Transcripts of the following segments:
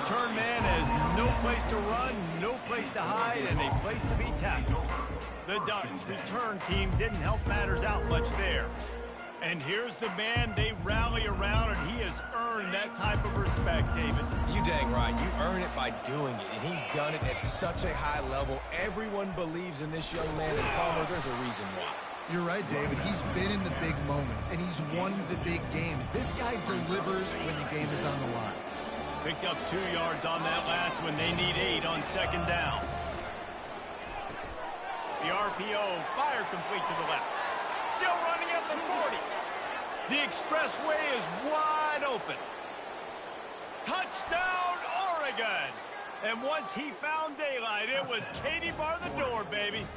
return man has no place to run, no place to hide, and a place to be tackled. The Ducks return team didn't help matters out much there. And here's the man they rally around, and he has earned that type of respect, David. You dang right. You earn it by doing it, and he's done it at such a high level. Everyone believes in this young man, and Palmer, there's a reason why. You're right, David. He's been in the big moments, and he's won the big games. This guy delivers when the game is on the line. Picked up 2 yards on that last when they need 8 on second down. The RPO fire complete to the left. Still running at the 40. The expressway is wide open. Touchdown, Oregon! And once he found daylight, it was Katie bar the door, baby.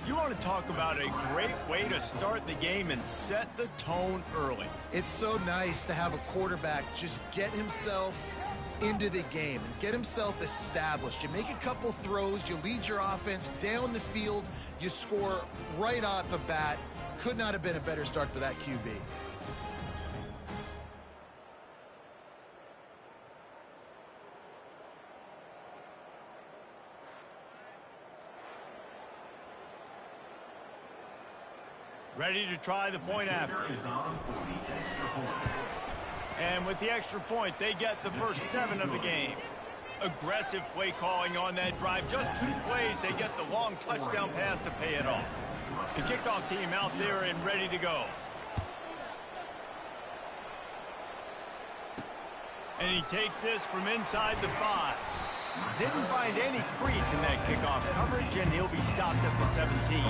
You want to talk about a great way to start the game and set the tone early. It's so nice to have a quarterback just get himself into the game and get himself established. You make a couple throws, you lead your offense down the field, you score right off the bat. Could not have been a better start for that QB. Ready to try the point after. And with the extra point, they get the first 7 of the game. Aggressive play calling on that drive. Just 2 plays, they get the long touchdown pass to pay it off. The kickoff team out there and ready to go. And he takes this from inside the 5. Didn't find any crease in that kickoff coverage, and he'll be stopped at the 17.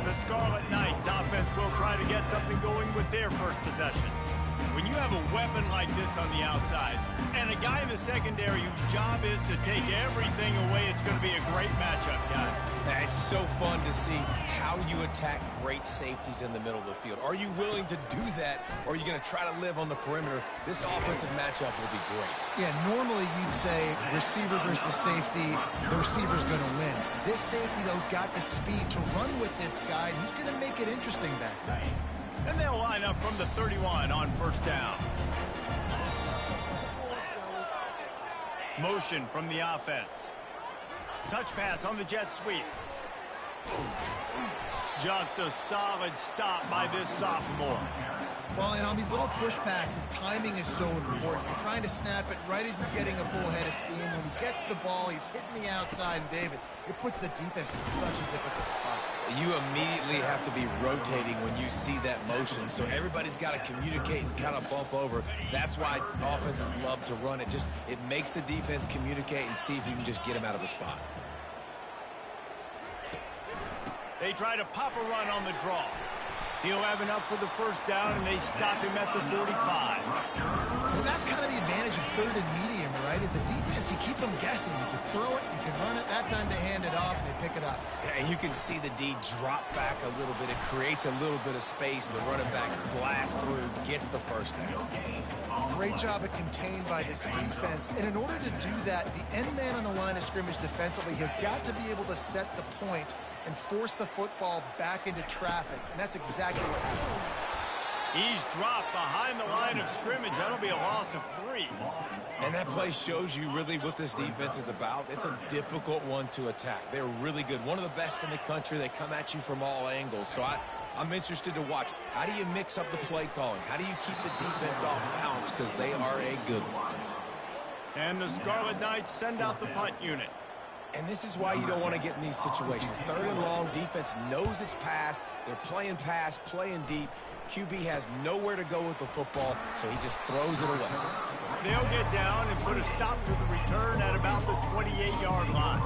The Scarlet Knights offense will try to get something going with their first possession. When you have a weapon like this on the outside, and a guy in the secondary whose job is to take everything away, it's going to be a great matchup, guys. It's so fun to see how you attack great safeties in the middle of the field. Are you willing to do that, or are you going to try to live on the perimeter? This offensive matchup will be great. Yeah, normally you'd say receiver versus safety, the receiver's going to win. This safety, though, has got the speed to run with this guy, and he's going to make it interesting back there. And they'll line up from the 31 on first down. Motion from the offense. Touch pass on the jet sweep. Just a solid stop by this sophomore. Well, and on these little push passes, timing is so important. You're trying to snap it right as he's getting a full head of steam. When he gets the ball, he's hitting the outside, and David, it puts the defense in such a difficult spot. You immediately have to be rotating when you see that motion, so everybody's got to communicate and kind of bump over. That's why offenses love to run it. It makes the defense communicate and see if you can just get him out of the spot. They try to pop a run on the draw. He'll have enough for the first down, and they stop him at the 45. Well, that's kind of the advantage of third and medium, right? Is the defense, you keep them guessing. You can throw it, you can run it. That time they hand it off, and they pick it up. Yeah, and you can see the D drop back a little bit. It creates a little bit of space. The running back blasts through, gets the first down. Great job of contained by this defense. And in order to do that, the end man on the line of scrimmage defensively has got to be able to set the point and force the football back into traffic. And that's exactly what happened. He's dropped behind the line of scrimmage. That'll be a loss of 3. And that play shows you really what this defense is about. It's a difficult one to attack. They're really good. One of the best in the country. They come at you from all angles. So I'm interested to watch. How do you mix up the play calling? How do you keep the defense off balance? Because they are a good one. And the Scarlet Knights send out the punt unit. And this is why you don't want to get in these situations. Third and long, defense knows it's pass. They're playing pass, playing deep. QB has nowhere to go with the football, so he just throws it away. They'll get down and put a stop to the return at about the 28-yard line.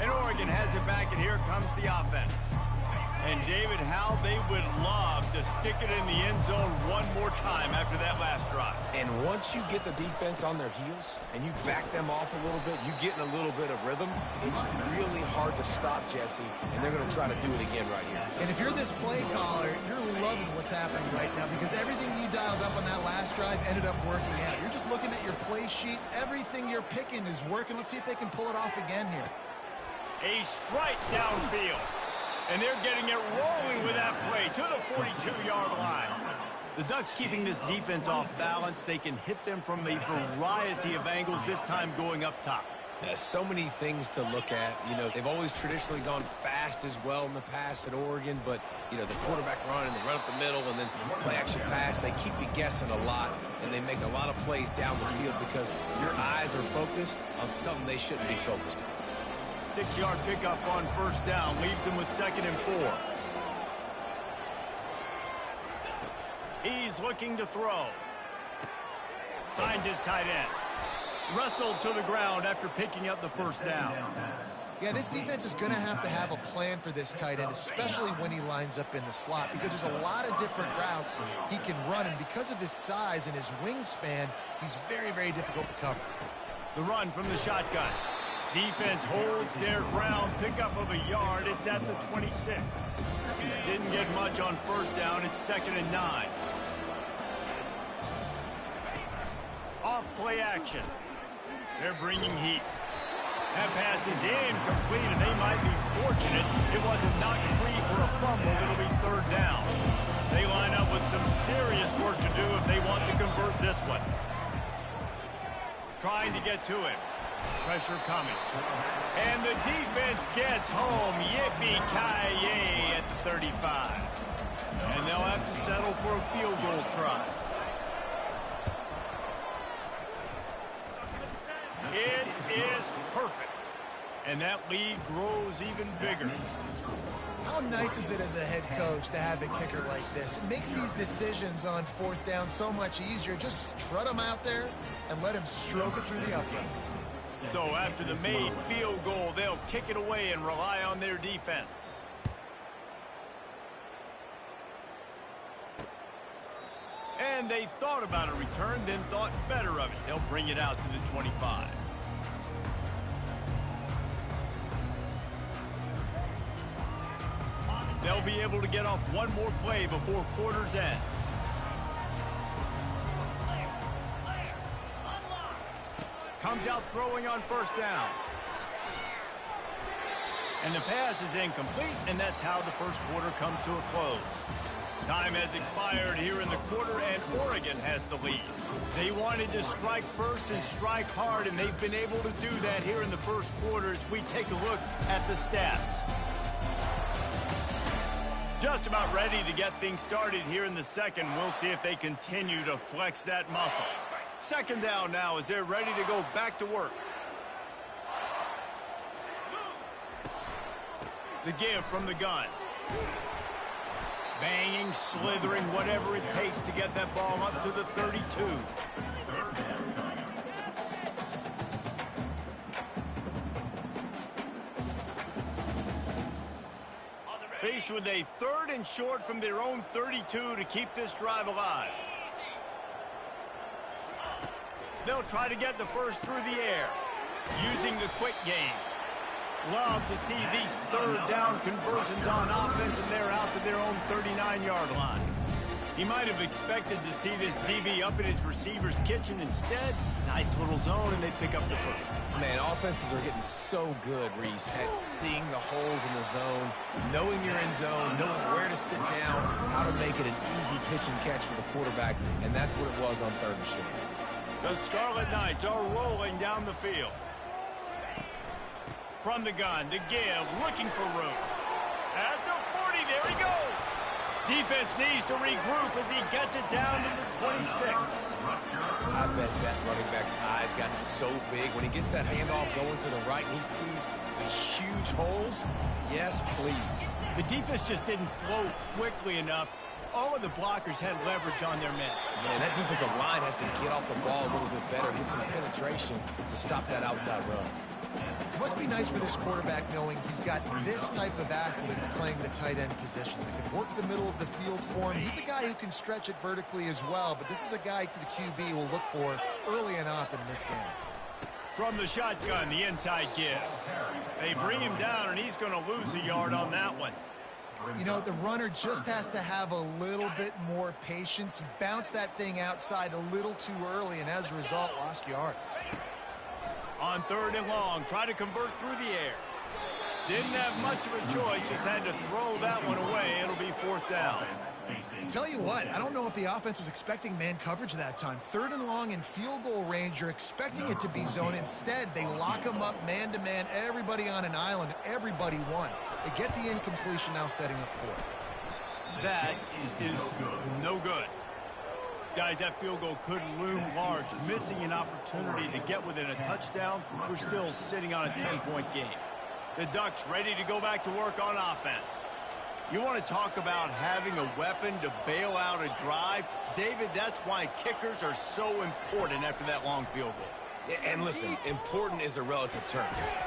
And Oregon has it back, and here comes the offense. And David, how they would love to stick it in the end zone one more time after that last drive. And once you get the defense on their heels and you back them off a little bit, you get in a little bit of rhythm, it's really hard to stop, Jesse, and they're going to try to do it again right here. And if you're this play caller, you're loving what's happening right now because everything you dialed up on that last drive ended up working out. You're just looking at your play sheet. Everything you're picking is working. Let's see if they can pull it off again here. A strike downfield. And they're getting it rolling with that play to the 42-yard line. The Ducks keeping this defense off balance. They can hit them from a variety of angles, this time going up top. There's so many things to look at. You know, they've always traditionally gone fast as well in the past at Oregon, but, you know, the quarterback run and the run up the middle and then play action pass, they keep you guessing a lot, and they make a lot of plays down the field because your eyes are focused on something they shouldn't be focused on. 6-yard pickup on first down, leaves them with 2nd and 4. He's looking to throw. Finds his tight end. Wrestled to the ground after picking up the first down. Yeah, this defense is going to have a plan for this tight end, especially when he lines up in the slot, because there's a lot of different routes he can run, and because of his size and his wingspan, he's very, very difficult to cover. The run from the shotgun. Defense holds their ground, pickup of a yard. It's at the 26. Didn't get much on first down. It's 2nd and 9. Off play action. They're bringing heat. That pass is incomplete, and they might be fortunate it wasn't knocked free for a fumble. It'll be 3rd down. They line up with some serious work to do if they want to convert this one. Trying to get to him. Pressure coming. And the defense gets home. Yippee-ki-yay at the 35. And they'll have to settle for a field goal try. It is perfect. And that lead grows even bigger. How nice is it as a head coach to have a kicker like this? It makes these decisions on 4th down so much easier. Just trot him out there and let him stroke it through the uprights. So after the made field goal, they'll kick it away and rely on their defense. And they thought about a return, then thought better of it. They'll bring it out to the 25. They'll be able to get off one more play before quarter's end. Comes out throwing on first down. And the pass is incomplete, and that's how the first quarter comes to a close. Time has expired here in the quarter, and Oregon has the lead. They wanted to strike first and strike hard, and they've been able to do that here in the first quarter as we take a look at the stats. Just about ready to get things started here in the second. We'll see if they continue to flex that muscle. 2nd down now as they're ready to go back to work. The give from the gun. Banging, slithering, whatever it takes to get that ball up to the 32. Faced with a 3rd and short from their own 32 to keep this drive alive. They'll try to get the first through the air, using the quick game. Love to see these 3rd down conversions on offense, and they're out to their own 39-yard line. He might have expected to see this DB up in his receiver's kitchen. Instead, nice little zone, and they pick up the first. Man, offenses are getting so good, Reese, at seeing the holes in the zone, knowing you're in zone, knowing where to sit down, how to make it an easy pitch and catch for the quarterback, and that's what it was on 3rd and short. The Scarlet Knights are rolling down the field. From the gun, to give, looking for room. At the 40, there he goes. Defense needs to regroup as he gets it down to the 26. I bet that running back's eyes got so big when he gets that handoff going to the right and he sees the huge holes. Yes, please. The defense just didn't flow quickly enough. All of the blockers had leverage on their men. Man, that defensive line has to get off the ball a little bit better, get some penetration to stop that outside run. It must be nice for this quarterback knowing he's got this type of athlete playing the tight end position that can work the middle of the field for him. He's a guy who can stretch it vertically as well, but this is a guy the QB will look for early and often in this game. From the shotgun, the inside give. They bring him down, and he's going to lose a yard on that one. You know, the runner just has to have a little bit more patience. He bounced that thing outside a little too early, and as a result, lost yards. On 3rd and long, try to convert through the air. Didn't have much of a choice, just had to throw that one away. It'll be 4th down. Tell you what, I don't know if the offense was expecting man coverage that time. 3rd and long in field goal range, you're expecting it to be zone. Instead, they lock them up man-to-man, everybody on an island, everybody won. They get the incompletion, now setting up 4th. That is no good. Guys, that field goal could loom large. Missing an opportunity to get within a touchdown. We're still sitting on a 10-point game. The Ducks ready to go back to work on offense. You want to talk about having a weapon to bail out a drive? David, that's why kickers are so important after that long field goal. And listen, important is a relative term.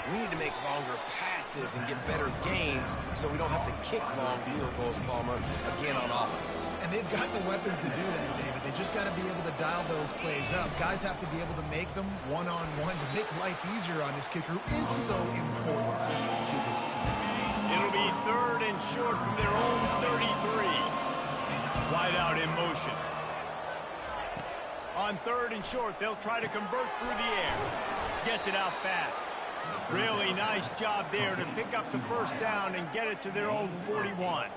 We need to make longer passes and get better gains so we don't have to kick long field goals, Palmer, again on offense. And they've got the weapons to do that, David. They just got to be able to dial those plays up. Guys have to be able to make them one-on-one to make life easier on this kicker, who is so important to this team. It'll be 3rd and short from their own 33. Wide out in motion. On 3rd and short, they'll try to convert through the air. Gets it out fast. Really nice job there to pick up the 1st down and get it to their own 41.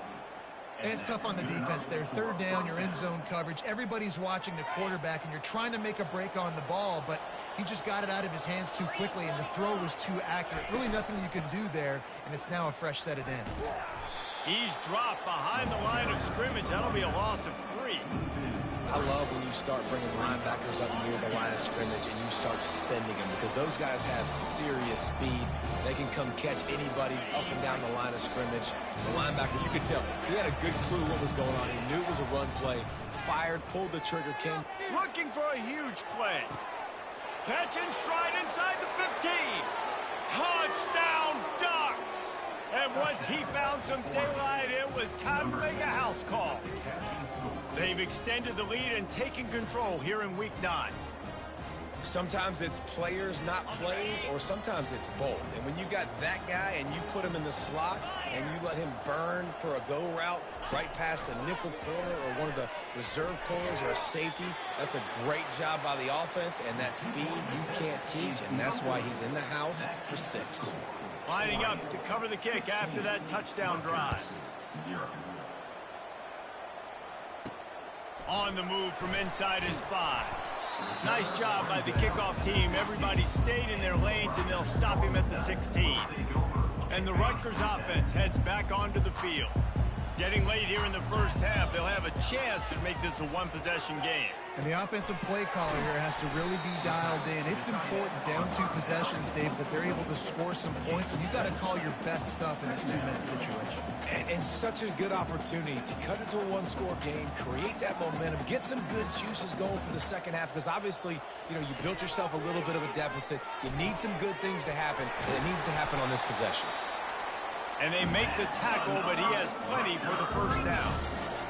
And it's tough on the defense there. 3rd down, you're in zone coverage. Everybody's watching the quarterback, and you're trying to make a break on the ball, but he just got it out of his hands too quickly, and the throw was too accurate. Really nothing you can do there, and it's now a fresh set of downs. He's dropped behind the line of scrimmage. That'll be a loss of 3. I love when you start bringing linebackers up near the line of scrimmage and you start sending them, because those guys have serious speed. They can come catch anybody up and down the line of scrimmage. The linebacker, you could tell, he had a good clue what was going on. He knew it was a run play, fired, pulled the trigger, came. Looking for a huge play. Catch and stride inside the 15. Touchdown, Ducks! And once he found some daylight, it was time to make a house call. They've extended the lead and taken control here in Week 9. Sometimes it's players, not plays, or sometimes it's both. And when you got that guy and you put him in the slot and you let him burn for a go route right past a nickel corner or one of the reserve corners or a safety, that's a great job by the offense, and that speed you can't teach, and that's why he's in the house for 6. Lining up to cover the kick after that touchdown drive. On the move from inside his 5. Nice job by the kickoff team. Everybody stayed in their lanes, and they'll stop him at the 16. And the Rutgers offense heads back onto the field. Getting late here in the first half, they'll have a chance to make this a one-possession game. And the offensive play caller here has to really be dialed in. It's important down 2 possessions, Dave, that they're able to score some points. So you got to call your best stuff in this 2-minute situation. And such a good opportunity to cut into a 1-score game, create that momentum, get some good juices going for the second half, because obviously, you know, you built yourself a little bit of a deficit. You need some good things to happen, and it needs to happen on this possession. And they make the tackle, but he has plenty for the 1st down.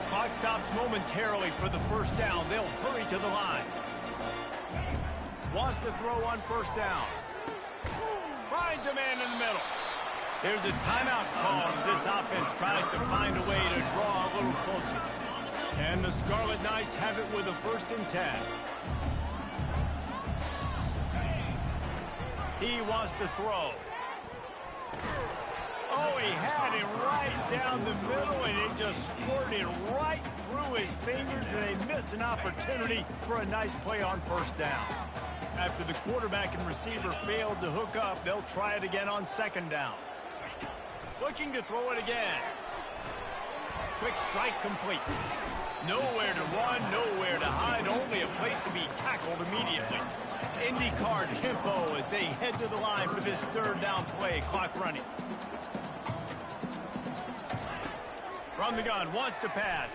Clock stops momentarily for the 1st down. They'll hurry to the line. Wants to throw on 1st down. Finds a man in the middle. There's a timeout call as this offense tries to find a way to draw a little closer. And the Scarlet Knights have it with a 1st and 10. He wants to throw. Oh, he had it right down the middle, and it just squirted right through his fingers, and they miss an opportunity for a nice play on 1st down. After the quarterback and receiver failed to hook up, they'll try it again on 2nd down. Looking to throw it again. Quick strike complete. Nowhere to run, nowhere to hide, only a place to be tackled immediately. IndyCar tempo as they head to the line for this 3rd down play. Clock running. From the gun, wants to pass.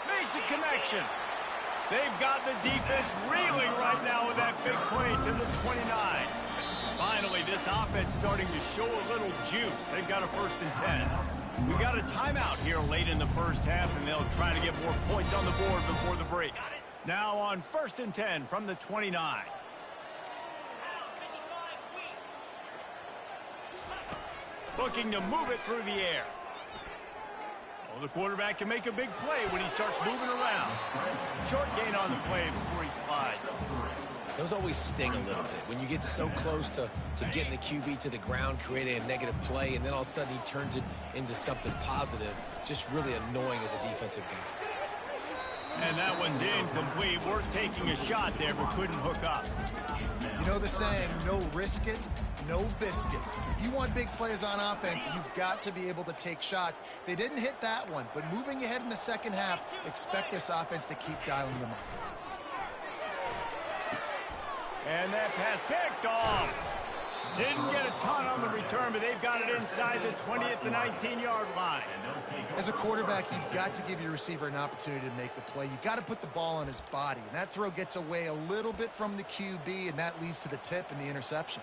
Makes a connection. They've got the defense reeling right now with that big play to the 29. Finally, this offense starting to show a little juice. They've got a 1st and 10. We got a timeout here late in the first half, and they'll try to get more points on the board before the break. Now on 1st and 10 from the 29. Looking to move it through the air. Well, the quarterback can make a big play when he starts moving around. Short gain on the play before he slides. Those always sting a little bit. When you get so close to getting the QB to the ground, creating a negative play, and then all of a sudden he turns it into something positive, just really annoying as a defensive guy. And that one's incomplete. Worth taking a shot there, but couldn't hook up. You know the saying, no risk it, no biscuit. If you want big plays on offense, you've got to be able to take shots. They didn't hit that one, but moving ahead in the second half, expect this offense to keep dialing them up. And that pass picked off. Didn't get a ton on the return, but they've got it inside the 20 at the 19-yard line. As a quarterback, you've got to give your receiver an opportunity to make the play. You've got to put the ball on his body. And that throw gets away a little bit from the QB, and that leads to the tip and the interception.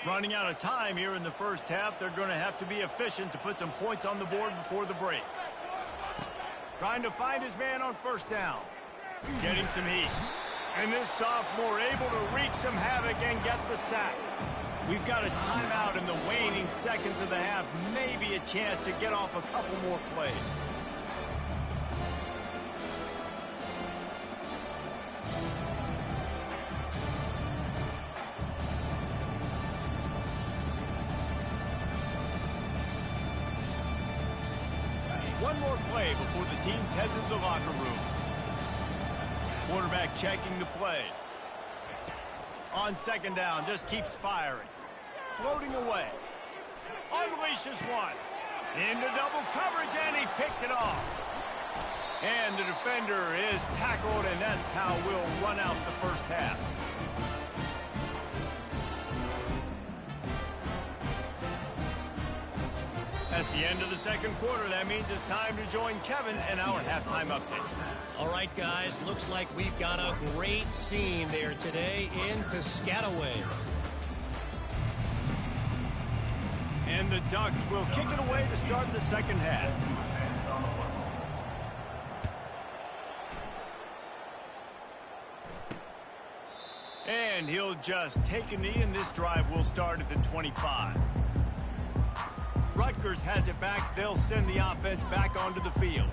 Running out of time here in the first half. They're going to have to be efficient to put some points on the board before the break. Trying to find his man on first down. Getting some heat. And this sophomore able to wreak some havoc and get the sack. We've got a timeout in the waning seconds of the half. Maybe a chance to get off a couple more plays. One more play before the teams head to the locker room. Quarterback checking the play. On second down, just keeps firing. Floating away. Unleashes one. Into double coverage, and he picked it off. And the defender is tackled, and that's how we'll run out the first half. That's the end of the second quarter. That means it's time to join Kevin and our halftime update. All right, guys, looks like we've got a great scene there today in Piscataway. And the Ducks will kick it away to start the second half. And he'll just take a knee, and this drive will start at the 25. Rutgers has it back. They'll send the offense back onto the field.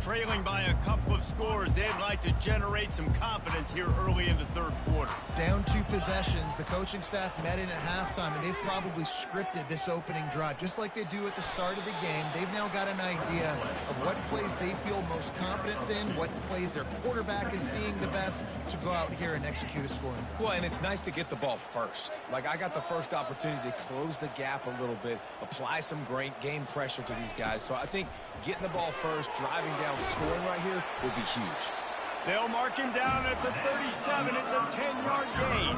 Trailing by a couple of scores, they'd like to generate some confidence here early in the third quarter. Down 2 possessions, the coaching staff met in at halftime, and they've probably scripted this opening drive. Just like they do at the start of the game, they've now got an idea of what plays they feel most confident in, what plays their quarterback is seeing the best to go out here and execute a scoring. Well, and it's nice to get the ball first. Like, I got the first opportunity to close the gap a little bit, apply some great game pressure to these guys. So I think getting the ball first, driving down, scoring right here will be huge. They'll mark him down at the 37. It's a 10-yard gain.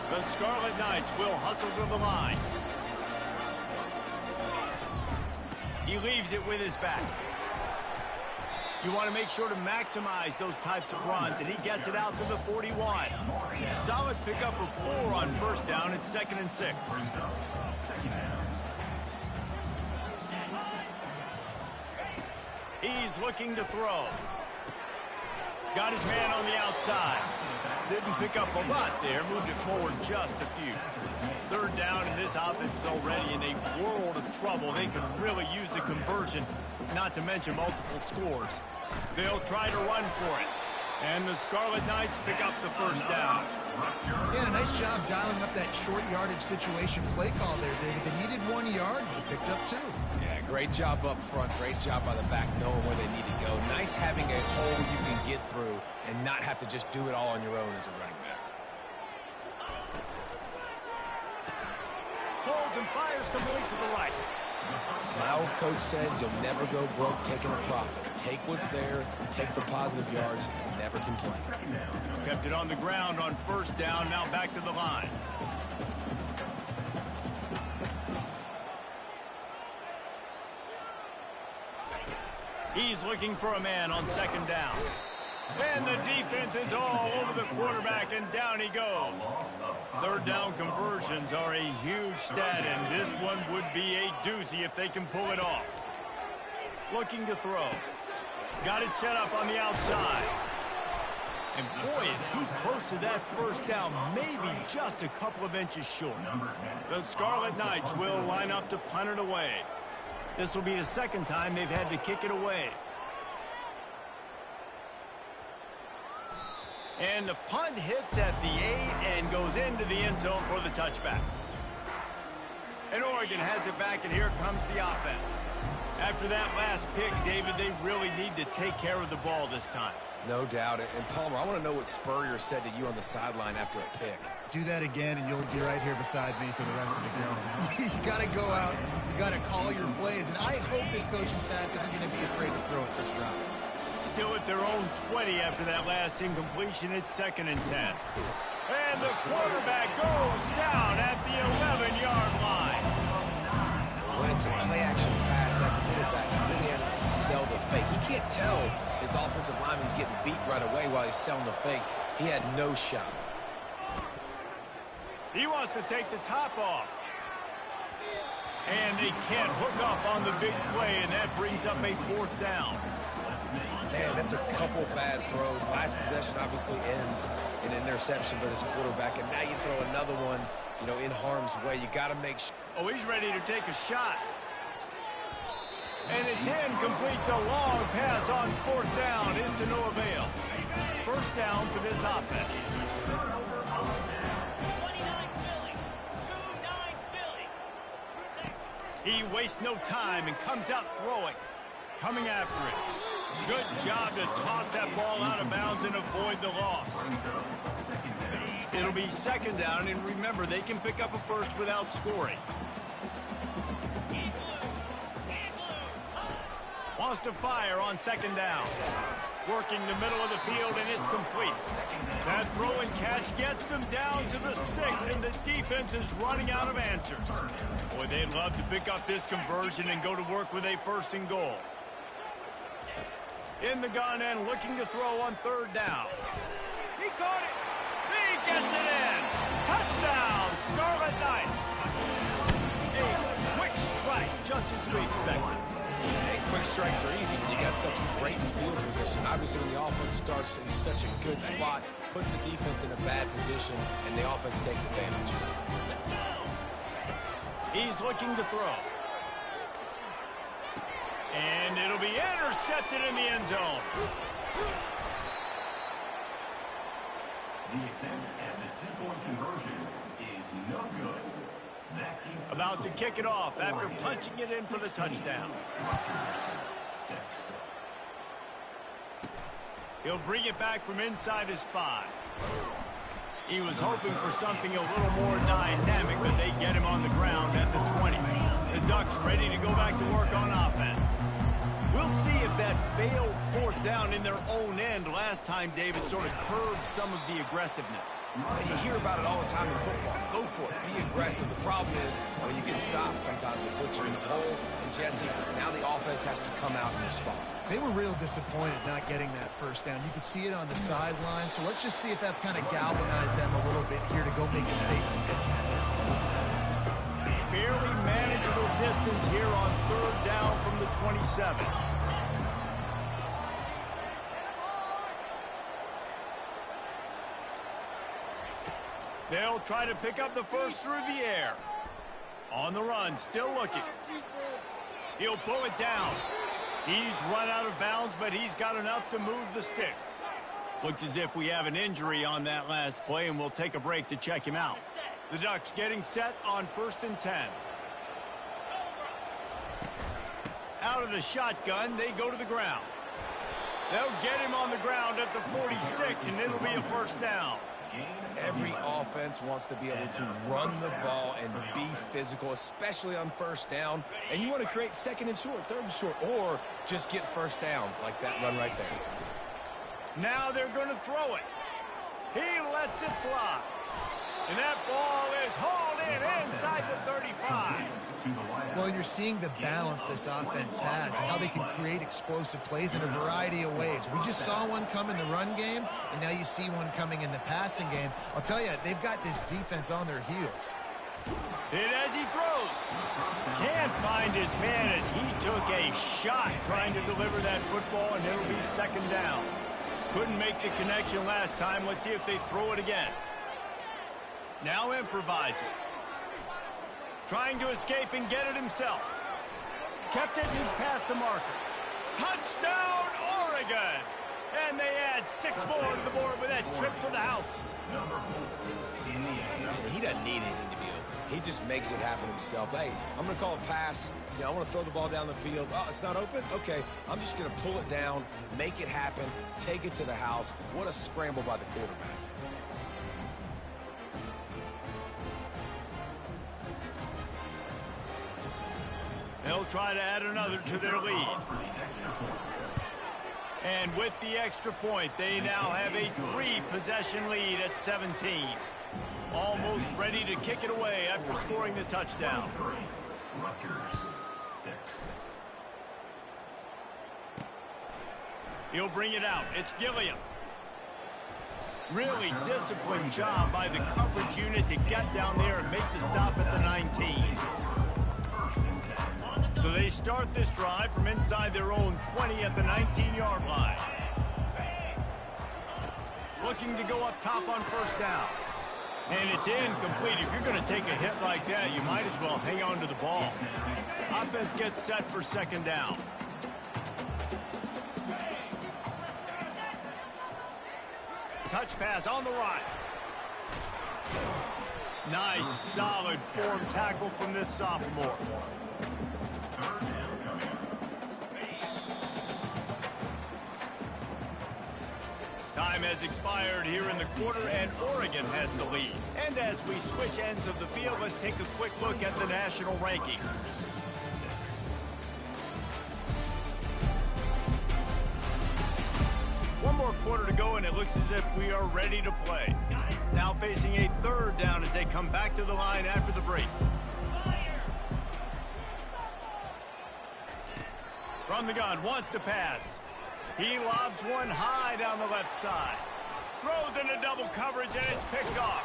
The Scarlet Knights will hustle to the line. He leaves it with his back. You want to make sure to maximize those types of runs, and he gets it out to the 41. Solid pickup of 4 on first down. It's 2nd and 6. He's looking to throw. Got his man on the outside. Didn't pick up a lot there. Moved it forward just a few. Third down, and this offense is already in a world of trouble. They could really use a conversion, not to mention multiple scores. They'll try to run for it. And the Scarlet Knights pick up the first down. Yeah, a nice job dialing up that short yardage situation play call there, David. They needed 1 yard, they picked up 2. Yeah, great job up front. Great job by the back, knowing where they need to go. Nice having a hole you can get through and not have to just do it all on your own as a running back. Holds and fires complete to the right. My old coach said you'll never go broke taking a profit. Take what's there, take the positive yards, and never complain. Kept it on the ground on first down, now back to the line. He's looking for a man on second down. And the defense is all over the quarterback, and down he goes. Third down conversions are a huge stat, and this one would be a doozy if they can pull it off. Looking to throw. Got it set up on the outside. And boy, is he close to that first down, maybe just a couple of inches short. The Scarlet Knights will line up to punt it away. This will be the second time they've had to kick it away. And the punt hits at the 8 and goes into the end zone for the touchback. And Oregon has it back, and here comes the offense. After that last pick, David, they really need to take care of the ball this time. No doubt. And Palmer, I want to know what Spurrier said to you on the sideline after a pick. Do that again, and you'll be right here beside me for the rest of the game. You got to go out. You got to call your plays. And I hope this coaching staff isn't going to be afraid to throw it this route. Still at their own 20 after that last incompletion. It's 2nd and 10. And the quarterback goes down at the 11-yard line. When it's a play-action pass, that quarterback, he really has to sell the fake. He can't tell his offensive lineman's getting beat right away while he's selling the fake. He had no shot. He wants to take the top off. And they can't hook up on the big play, and that brings up a 4th down. Man, that's a couple bad throws. Last possession obviously ends in an interception by this quarterback, and now you throw another one, you know, in harm's way. You got to make sure. Oh, he's ready to take a shot. And it's incomplete. The long pass on 4th down is to no avail. 1st down for this offense. He wastes no time and comes out throwing. Coming after it. Good job to toss that ball out of bounds and avoid the loss. It'll be 2nd down, and remember, they can pick up a first without scoring. Wants to fire on 2nd down. Working the middle of the field, and it's complete. That throw and catch gets them down to the 6, and the defense is running out of answers. Boy, they'd love to pick up this conversion and go to work with a 1st and goal. In the gun and looking to throw on 3rd down. He caught it. He gets it in. Touchdown, Scarlet Knights. A quick strike, just as we expected. Hey, quick strikes are easy when you got such great field position. Obviously, when the offense starts in such a good spot, puts the defense in a bad position, and the offense takes advantage. He's looking to throw. And it'll be intercepted in the end zone. The attempt at the 2-point conversion is no good. About to kick it off after punching it in for the touchdown. He'll bring it back from inside his 5. He was hoping for something a little more dynamic, but they get him on the ground at the 20. The Ducks ready to go back to work on offense. We'll see if that failed 4th down in their own end last time, David, sort of curbed some of the aggressiveness. And you hear about it all the time in football. Go for it. Be aggressive. The problem is when you get stopped, sometimes it puts you in the hole. And, Jesse, now the offense has to come out and respond. They were real disappointed not getting that 1st down. You could see it on the sideline. So let's just see if that's kind of galvanized them a little bit here to go make a statement and get some points. Fairly manageable distance here on 3rd down from the 27. They'll try to pick up the first through the air. On the run, still looking. He'll pull it down. He's run out of bounds, but he's got enough to move the sticks. Looks as if we have an injury on that last play, and we'll take a break to check him out. The Ducks getting set on 1st and 10. Out of the shotgun, they go to the ground. They'll get him on the ground at the 46, and it'll be a 1st down. Every offense wants to be able to run the ball and be physical, especially on 1st down. And you want to create 2nd and short, 3rd and short, or just get 1st downs like that run right there. Now they're going to throw it. He lets it fly. And that ball is hauled in inside the 35. Well, you're seeing the balance this offense has and how they can create explosive plays in a variety of ways. We just saw one come in the run game, and now you see one coming in the passing game. I'll tell you, they've got this defense on their heels. And as he throws, can't find his man as he took a shot trying to deliver that football, and it'll be 2nd down. Couldn't make the connection last time. Let's see if they throw it again. Now improvising. Trying to escape and get it himself. Kept it and he's past the marker. Touchdown, Oregon! And they add 6 more to the board with that trip to the house. He doesn't need anything to be open. He just makes it happen himself. Hey, I'm going to call a pass. I want to throw the ball down the field. Oh, it's not open? Okay. I'm just going to pull it down, make it happen, take it to the house. What a scramble by the quarterback. They'll try to add another to their lead. And with the extra point, they now have a 3-possession lead at 17. Almost ready to kick it away after scoring the touchdown. Rutgers, 6. He'll bring it out. It's Gilliam. Really disciplined job by the coverage unit to get down there and make the stop at the 19. So they start this drive from inside their own 20 at the 19-yard line. Looking to go up top on first down. And it's incomplete. If you're going to take a hit like that, you might as well hang on to the ball. Offense gets set for second down. Touch pass on the right. Nice, solid form tackle from this sophomore. Time has expired here in the quarter, and Oregon has the lead. And as we switch ends of the field, let's take a quick look at the national rankings. One more quarter to go, and it looks as if we are ready to play. Now facing a third down as they come back to the line after the break. From the gun, wants to pass. He lobs one high down the left side. Throws into double coverage, and it's picked off.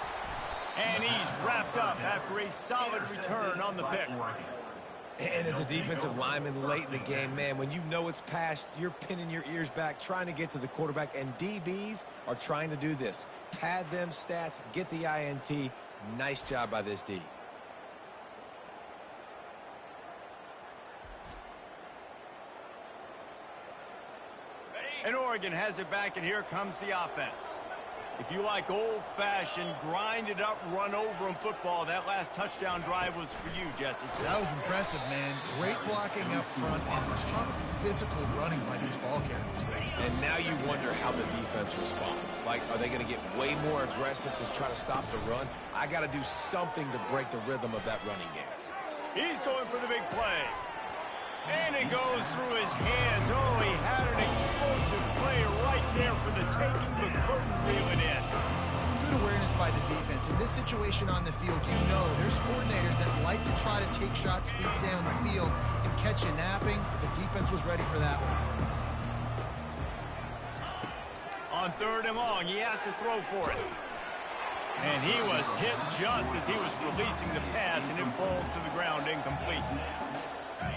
And he's wrapped up after a solid return on the pick. And as a defensive lineman late in the game, man, when you know it's past, you're pinning your ears back, trying to get to the quarterback, and DBs are trying to do this. Pad them stats, get the INT. Nice job by this D. And Oregon has it back, and here comes the offense. If you like old-fashioned, grind-it-up, run-over-'em football, that last touchdown drive was for you, Jesse. That was impressive, man. Great blocking up front and tough physical running by these ball carriers. And now you wonder how the defense responds. Like, are they going to get way more aggressive to try to stop the run? I got to do something to break the rhythm of that running game. He's going for the big play. And it goes through his hands. Oh, he had an explosive play right there for the taking, but couldn't reel it in. Good awareness by the defense. In this situation on the field, you know there's coordinators that like to try to take shots deep down the field and catch you napping, but the defense was ready for that one. On third and long, he has to throw for it. And he was hit just as he was releasing the pass, and it falls to the ground incomplete.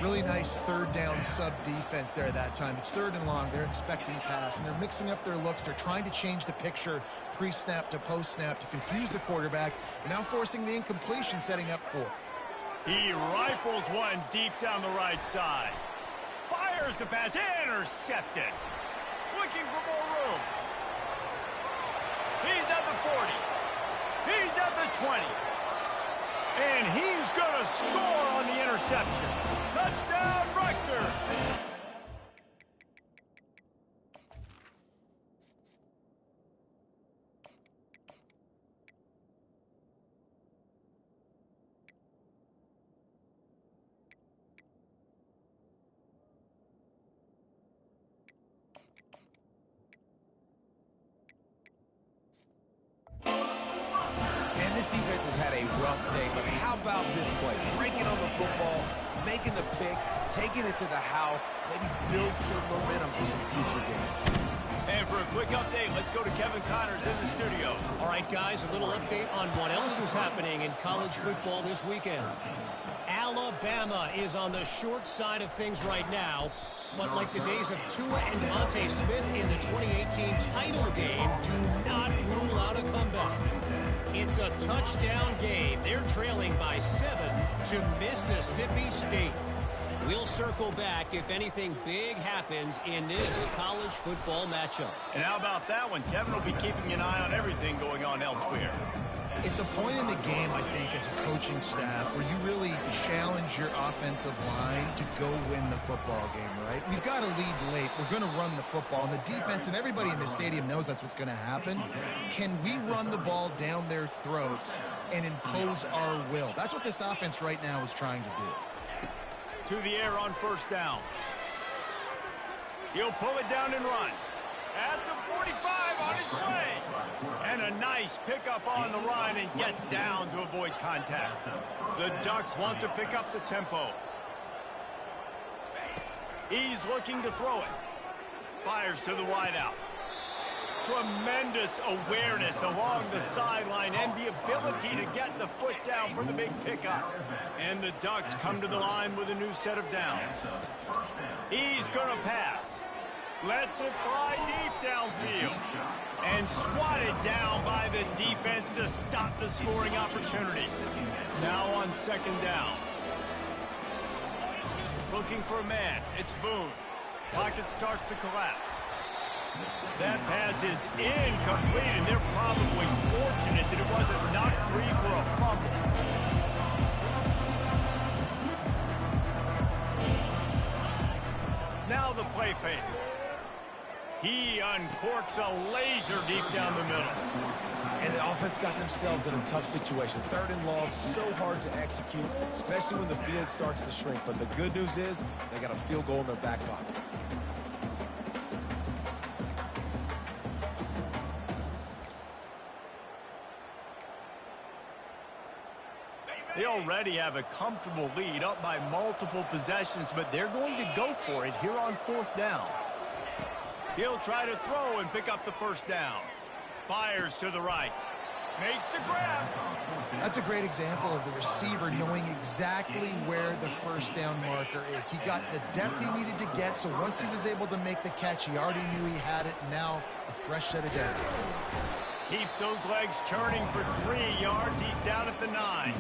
Really nice third down sub defense there that time. It's third and long. They're expecting pass, and they're mixing up their looks. They're trying to change the picture pre-snap to post-snap to confuse the quarterback, and now forcing the incompletion, setting up fourth. He rifles one deep down the right side. Fires the pass, intercepted. Looking for more room. He's at the 40. He's at the 20. And he's going to score on the interception. Touchdown, Rutgers! This defense has had a rough day, but how about this play? Breaking on the football, making the pick, taking it to the house, maybe build some momentum for some future games. And for a quick update, let's go to Kevin Connors in the studio. All right, guys, a little update on what else is happening in college football this weekend. Alabama is on the short side of things right now, but like the days of Tua and Devontae Smith in the 2018 title game, do not rule out a comeback. It's a touchdown game. They're trailing by 7 to Mississippi State. We'll circle back if anything big happens in this college football matchup. And how about that one? Kevin will be keeping an eye on everything going on elsewhere. It's a point in the game, I think, as a coaching staff where you really challenge your offensive line to go win the football game, right? We've got to lead late. We're going to run the football. And the defense and everybody in the stadium knows that's what's going to happen. Can we run the ball down their throats and impose our will? That's what this offense right now is trying to do. To the air on first down. He'll pull it down and run. At the 45 on his way. And a nice pickup on the run and gets down to avoid contact. The Ducks want to pick up the tempo. He's looking to throw it. Fires to the wideout. Tremendous awareness along the sideline and the ability to get the foot down for the big pickup. And the Ducks come to the line with a new set of downs. He's going to pass. Lets it fly deep downfield. And swatted down by the defense to stop the scoring opportunity. Now on second down. Looking for a man. It's Boone. Pocket starts to collapse. That pass is incomplete, and they're probably fortunate that it wasn't knocked free for a fumble. Now the play fake. He uncorks a laser deep down the middle. And the offense got themselves in a tough situation. Third and long, so hard to execute, especially when the field starts to shrink. But the good news is they got a field goal in their back pocket. They already have a comfortable lead, up by multiple possessions, but they're going to go for it here on fourth down. He'll try to throw and pick up the first down. Fires to the right. Makes the grab. That's a great example of the receiver knowing exactly where the first down marker is. He got the depth he needed to get, so once he was able to make the catch, he already knew he had it. Now a fresh set of downs. Keeps those legs churning for 3 yards. He's down at the 9.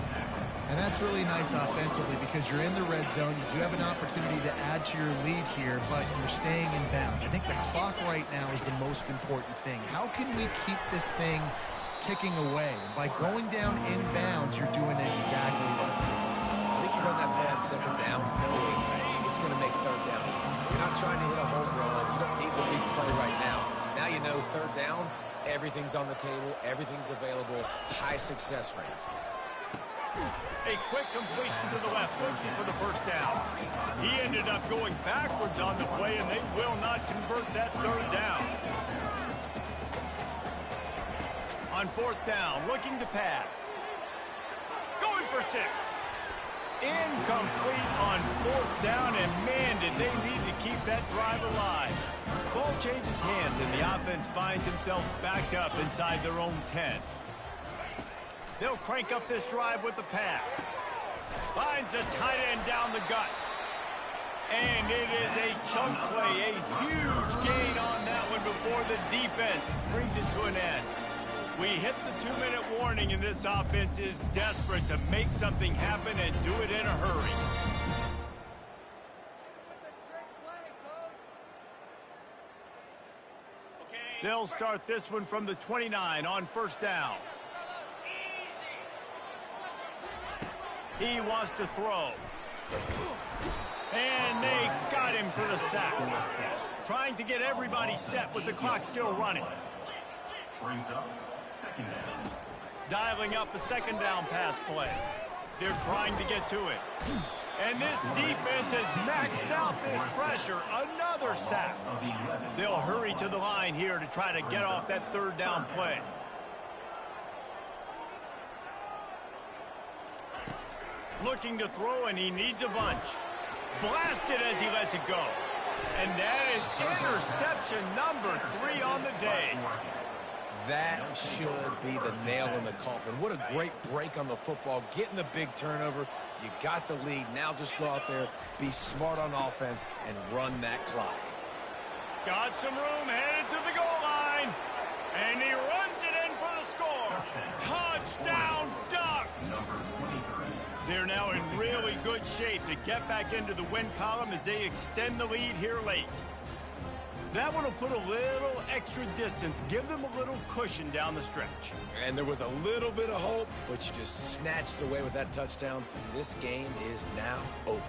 And that's really nice offensively because you're in the red zone. You do have an opportunity to add to your lead here, but you're staying in bounds. I think the clock right now is the most important thing. How can we keep this thing ticking away? By going down in bounds, you're doing exactly that. I think you run that play on second down knowing it's going to make third down easy. You're not trying to hit a home run. You don't need the big play right now. Now you know third down, everything's on the table, everything's available, high success rate. A quick completion to the left, looking for the first down. He ended up going backwards on the play, and they will not convert that third down. On fourth down, looking to pass. Going for 6. Incomplete on fourth down, and man, did they need to keep that drive alive. Ball changes hands, and the offense finds themselves back up inside their own 10. They'll crank up this drive with the pass. Finds a tight end down the gut. And it is a chunk play, a huge gain on that one before the defense brings it to an end. We hit the 2-minute warning, and this offense is desperate to make something happen and do it in a hurry. They'll start this one from the 29 on first down. He wants to throw. And they got him for the sack. Trying to get everybody set with the clock still running. Brings up second down. Dialing up a second down pass play. They're trying to get to it. And this defense has maxed out this pressure. Another sack. They'll hurry to the line here to try to get off that third down play. Looking to throw, and he needs a bunch. Blasted as he lets it go. And that is interception number 3 on the day. That should be the nail in the coffin. What a great break on the football. Getting the big turnover. You got the lead. Now just go out there, be smart on offense, and run that clock. Got some room, headed to the goal line. And he runs it in for the score. Touchdown, Ducks! They're now in really good shape to get back into the win column as they extend the lead here late. That one will put a little extra distance, give them a little cushion down the stretch. And there was a little bit of hope, but you just snatched it away with that touchdown. This game is now over.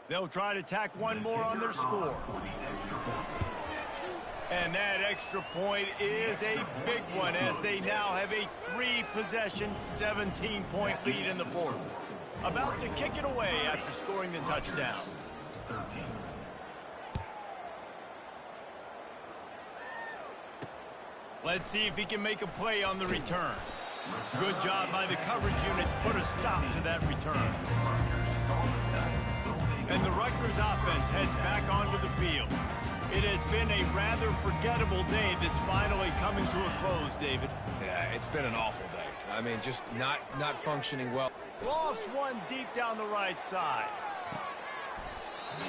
They'll try to tack one more on their score. And that extra point is a big one as they now have a 3-possession, 17-point lead in the fourth. About to kick it away after scoring the touchdown. 13. Let's see if he can make a play on the return. Good job by the coverage unit to put a stop to that return. And the Rutgers offense heads back onto the field. It has been a rather forgettable day that's finally coming to a close, David. Yeah, it's been an awful day. I mean, just not functioning well. Lofts one deep down the right side.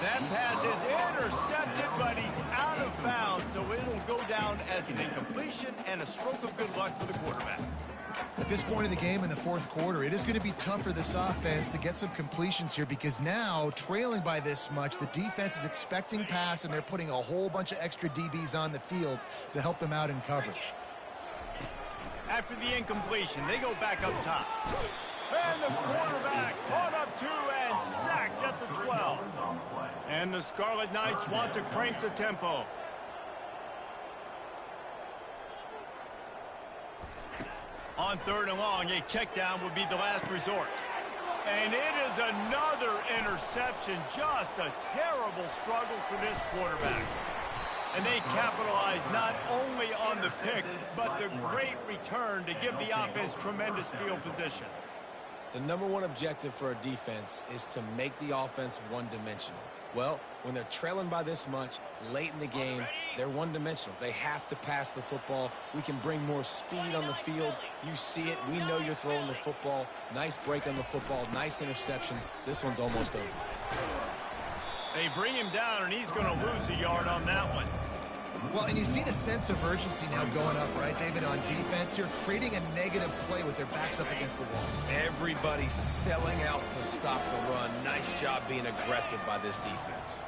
That pass is intercepted, but he's out of bounds, so it'll go down as an incompletion and a stroke of good luck for the quarterback. At this point in the game in the fourth quarter, it is going to be tough for this offense to get some completions here because now, trailing by this much, the defense is expecting pass, and they're putting a whole bunch of extra DBs on the field to help them out in coverage. After the incompletion, they go back up top. And the quarterback caught up to and sacked at the 12. And the Scarlet Knights want to crank the tempo. On 3rd and long, a check down would be the last resort. And it is another interception. Just a terrible struggle for this quarterback. And they capitalize not only on the pick, but the great return to give the offense tremendous field position. The number one objective for a defense is to make the offense one-dimensional. Well, when they're trailing by this much late in the game, they're one-dimensional. They have to pass the football. We can bring more speed on the field. You see it. We know you're throwing the football. Nice break on the football. Nice interception. This one's almost over. They bring him down, and he's going to lose a yard on that one. Well, and you see the sense of urgency now going up, right, David, on defense here, creating a negative play with their backs up against the wall. Everybody's selling out to stop the run. Nice job being aggressive by this defense.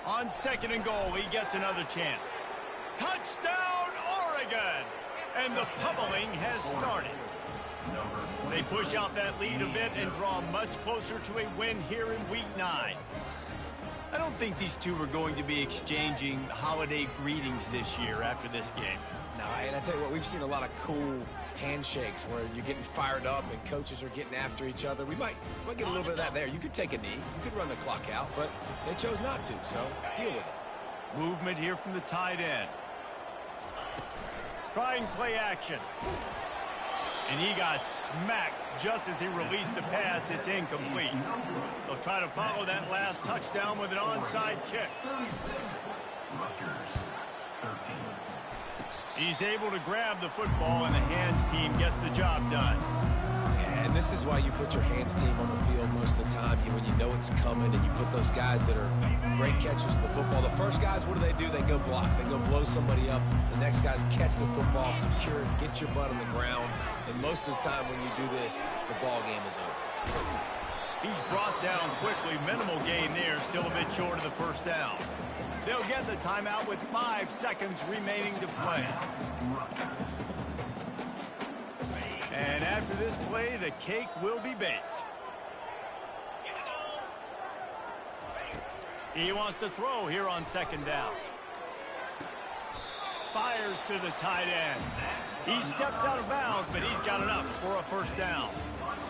On 2nd and goal, he gets another chance. Touchdown, Oregon! And the pummeling has started. They push out that lead a bit and draw much closer to a win here in Week 9. I don't think these two are going to be exchanging holiday greetings this year after this game. No, and I tell you what, we've seen a lot of cool handshakes where you're getting fired up and coaches are getting after each other. We might get a little bit of that there. You could take a knee. You could run the clock out, but they chose not to, so deal with it. Movement here from the tight end. Trying play action. And he got smacked just as he released the pass. It's incomplete. They'll try to follow that last touchdown with an onside kick. He's able to grab the football, and the hands team gets the job done. And this is why you put your hands team on the field most of the time. When you know it's coming and you put those guys that are great catchers of the football. The first guys, what do? They go block. They go blow somebody up. The next guys catch the football, secure it, get your butt on the ground. And most of the time when you do this, the ball game is over. He's brought down quickly. Minimal gain there. Still a bit short of the first down. They'll get the timeout with 5 seconds remaining to play. And after this play, the cake will be baked. He wants to throw here on 2nd down. Fires to the tight end. He steps out of bounds, but he's got enough for a first down.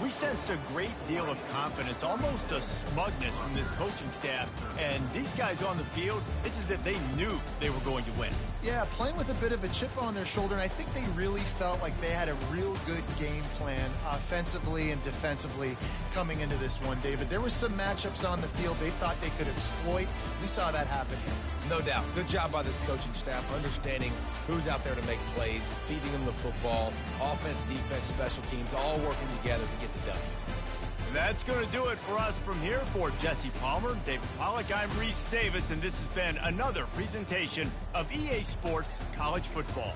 We sensed a great deal of confidence, almost a smugness from this coaching staff. And these guys on the field, it's as if they knew they were going to win. Yeah, playing with a bit of a chip on their shoulder, and I think they really felt like they had a real good game plan offensively and defensively coming into this one, David. There were some matchups on the field they thought they could exploit. We saw that happen here. No doubt. Good job by this coaching staff, understanding who's out there to make plays, feeding them the football, offense, defense, special teams, all working together to get the done. That's going to do it for us from here. For Jesse Palmer, David Pollack, I'm Reese Davis, and this has been another presentation of EA Sports College Football.